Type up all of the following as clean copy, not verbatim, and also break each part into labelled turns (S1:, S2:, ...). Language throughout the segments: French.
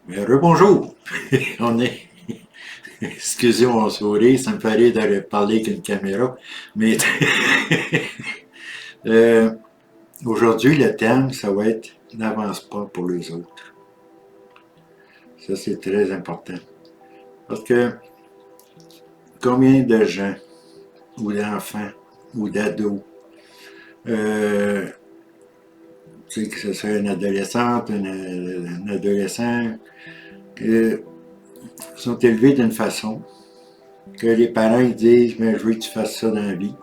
S1: Rebonjour! On est. Excusez mon sourire, ça me fait rire de parler avec une caméra. Mais euh, aujourd'hui, le thème, ça va être n'avance pas pour les autres. Ça, c'est très important. Parce que combien de gens, ou d'enfants, ou d'ados, euh, tu sais, que ce soit une adolescente, un adolescent, sont élevés d'une façon que les parents ils disent mais je veux que tu fasses ça dans la vie.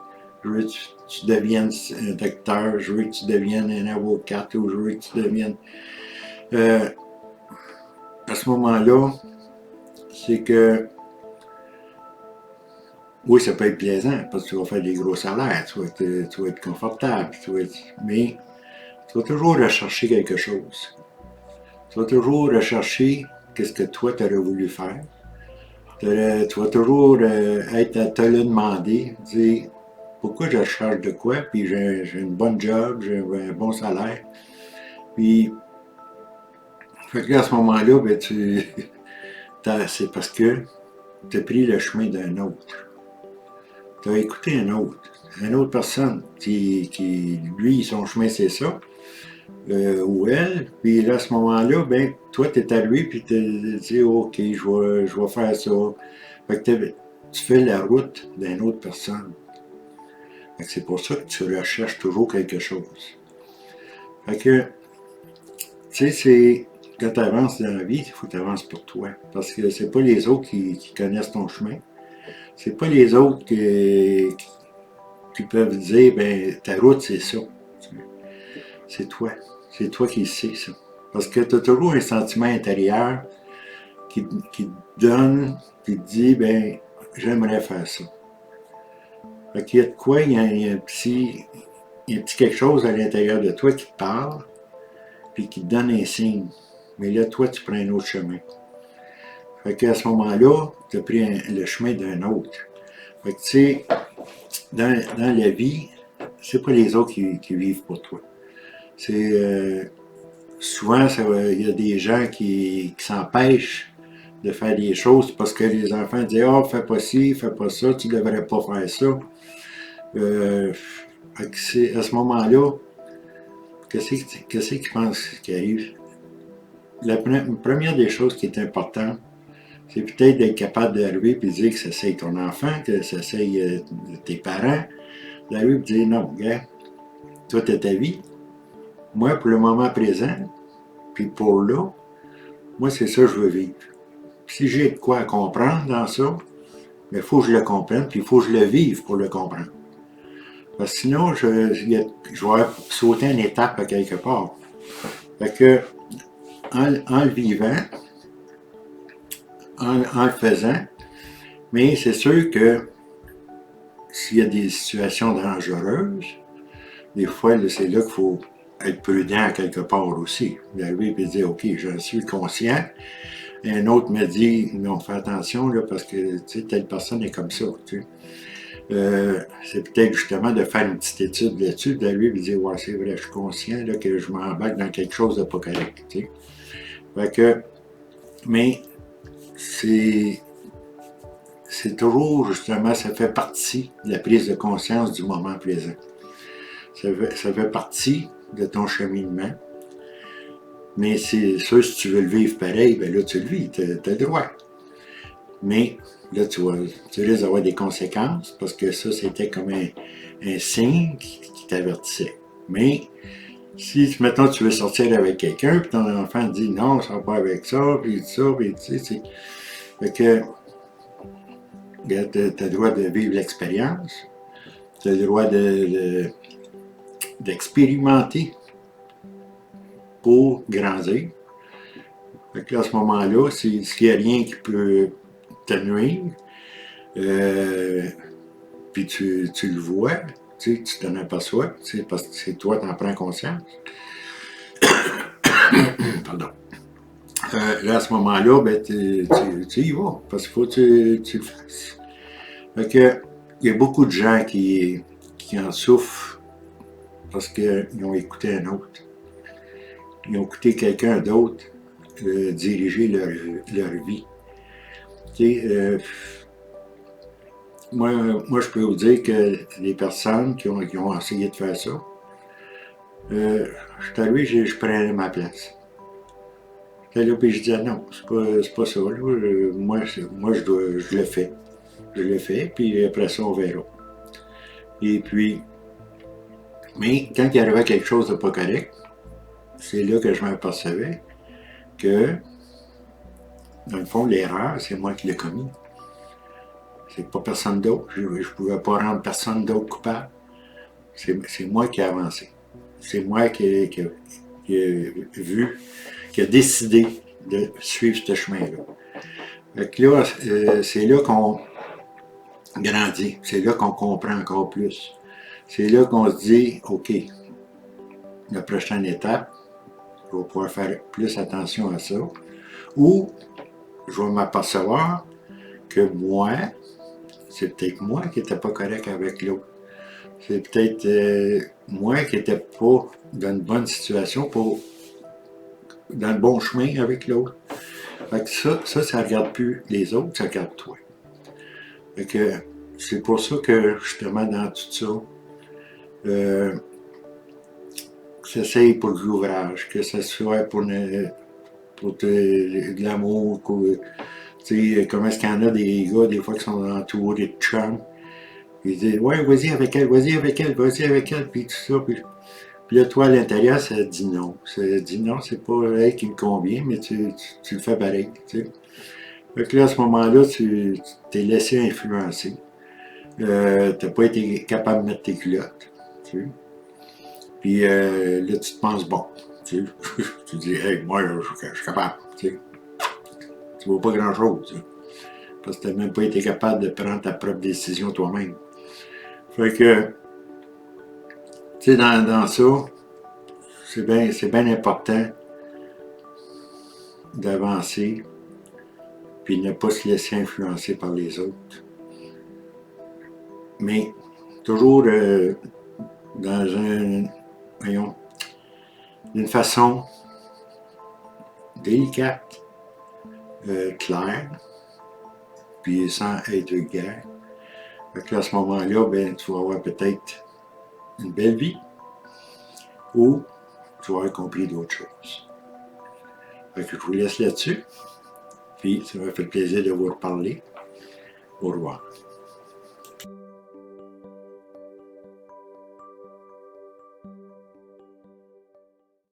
S1: Je veux que tu deviennes un docteur, je veux que tu deviennes un avocat ou je veux que tu deviennes. Euh, à ce moment-là, c'est que oui, ça peut être plaisant parce que tu vas faire des gros salaires, tu vas être confortable, mais tu vas toujours rechercher quelque chose. Tu vas toujours rechercher qu'est-ce que toi tu aurais voulu faire. Tu vas toujours être à te le demander, dire pourquoi je cherche de quoi, puis j'ai une bonne job, j'ai un bon salaire. Puis, fait que là, à ce moment-là, ben, c'est parce que tu as pris le chemin d'un autre. Tu as écouté une autre personne lui, son chemin, c'est ça, ou elle. Puis là, à ce moment-là, ben, toi, tu es arrivé, puis tu dit, OK, je vais faire ça. Fait que tu fais la route d'une autre personne. Fait que c'est pour ça que tu recherches toujours quelque chose. Fait que, tu sais, c'est quand tu avances dans la vie, il faut que tu avances pour toi. Parce que c'est pas les autres qui connaissent ton chemin. C'est pas les autres qui peuvent dire, ben, ta route, c'est ça. C'est toi. C'est toi qui le sais, ça. Parce que tu as toujours un sentiment intérieur qui te donne, qui te dit, ben, j'aimerais faire ça. Fait qu'il y a de quoi, il y a un petit quelque chose à l'intérieur de toi qui te parle, puis qui te donne un signe. Mais là, toi, tu prends un autre chemin. Fait qu'à ce moment-là, tu as pris le chemin d'un autre. Fait que tu sais, dans la vie, c'est pas les autres qui vivent pour toi. C'est souvent, il y a des gens qui s'empêchent de faire des choses parce que les enfants disent oh, fais pas ci, fais pas ça, tu devrais pas faire ça. Euh, c'est à ce moment-là, qu'est-ce qu'ils pensent qui arrive? La première des choses qui est importante, c'est peut-être d'être capable d'arriver et de dire que ça c'est ton enfant, que ça c'est tes parents, d'arriver et de dire non, regarde, toi t'as ta vie, moi pour le moment présent, puis pour là, moi c'est ça que je veux vivre. Puis si j'ai de quoi à comprendre dans ça, il faut que je le comprenne, puis il faut que je le vive pour le comprendre. Parce que sinon, je vais sauter une étape à quelque part. Fait que, en le vivant, en le faisant, mais c'est sûr que s'il y a des situations dangereuses, des fois, c'est là qu'il faut être prudent à quelque part aussi. D'arriver et dire, OK, je suis conscient. Et un autre me dit, non, fais attention, là, parce que telle personne est comme ça. C'est peut-être justement de faire une petite étude là-dessus, d'arriver et dire, ouais, c'est vrai, je suis conscient là, que je m'embarque dans quelque chose de pas correct. Fait que, mais c'est c'est toujours justement, ça fait partie de la prise de conscience du moment présent. Ça fait partie de ton cheminement. Mais c'est sûr, si tu veux le vivre pareil, ben là, tu le vis, tu as le droit. Mais là, tu risques d'avoir des conséquences parce que ça, c'était comme un signe qui t'avertissait. Mais si, mettons, tu veux sortir avec quelqu'un, puis ton enfant dit non, ça va pas avec ça, puis ça, puis tu sais, fait que tu as le droit de vivre l'expérience, tu as le droit d'expérimenter pour grandir. Fait que là, à ce moment-là, s'il n'y a rien qui peut te nuire, euh, puis tu le vois, tu t'en aperçois, parce que c'est toi qui en prends conscience. Pardon. Là, à ce moment-là, ben, tu y vas, parce qu'il faut que tu le fasses. Fait que, il y a beaucoup de gens qui en souffrent parce qu'ils ont écouté un autre. Ils ont écouté quelqu'un d'autre diriger leur vie. Moi, je peux vous dire que les personnes qui ont essayé de faire ça, je suis arrivé, je prenais ma place. J'étais là, puis je disais non, c'est pas ça. Là. Moi je le fais. Je le fais, puis après ça, on verra. Et puis, mais quand il arrivait quelque chose de pas correct, c'est là que je m'apercevais que, dans le fond, l'erreur, c'est moi qui l'ai commis. C'est pas personne d'autre. Je ne pouvais pas rendre personne d'autre coupable. C'est moi qui ai avancé. C'est moi qui ai vu, qui a décidé de suivre ce chemin-là. Fait que là, c'est là qu'on grandit. C'est là qu'on comprend encore plus. C'est là qu'on se dit, OK, la prochaine étape, je vais pouvoir faire plus attention à ça. Ou je vais m'apercevoir que moi, c'est peut-être moi qui n'étais pas correct avec l'autre. C'est peut-être moi qui n'étais pas dans une bonne situation, dans le bon chemin avec l'autre. Fait que ça ne regarde plus les autres, ça regarde toi. Fait que c'est pour ça que justement dans tout ça, j'essaye pour l'ouvrage, que ce soit pour de l'amour, tu sais, comment est-ce qu'il y en a des gars, des fois, qui sont entourés de chums, ils disent, ouais, vas-y avec elle, vas-y avec elle, vas-y avec elle, puis tout ça, puis là, toi, à l'intérieur, ça dit non. Ça dit non, c'est pas elle qui me convient, mais tu le fais pareil, tu sais. Fait que là, à ce moment-là, tu t'es laissé influencer. T'as pas été capable de mettre tes culottes, tu sais. Puis là, tu te penses bon, tu sais. Tu dis, hey, moi, je suis capable, tu sais. Tu ne vaux pas grand-chose, tu sais. Parce que tu n'as même pas été capable de prendre ta propre décision toi-même. Fait que, tu sais, dans ça, c'est bien important d'avancer puis ne pas se laisser influencer par les autres. Mais toujours dans d'une façon délicate, claire, puis sans être vulgaire. Fait que à ce moment-là, ben, tu vas avoir peut-être une belle vie ou tu vas avoir compris d'autres choses. Fait que je vous laisse là-dessus. Puis ça m'a fait plaisir de vous reparler. Au revoir.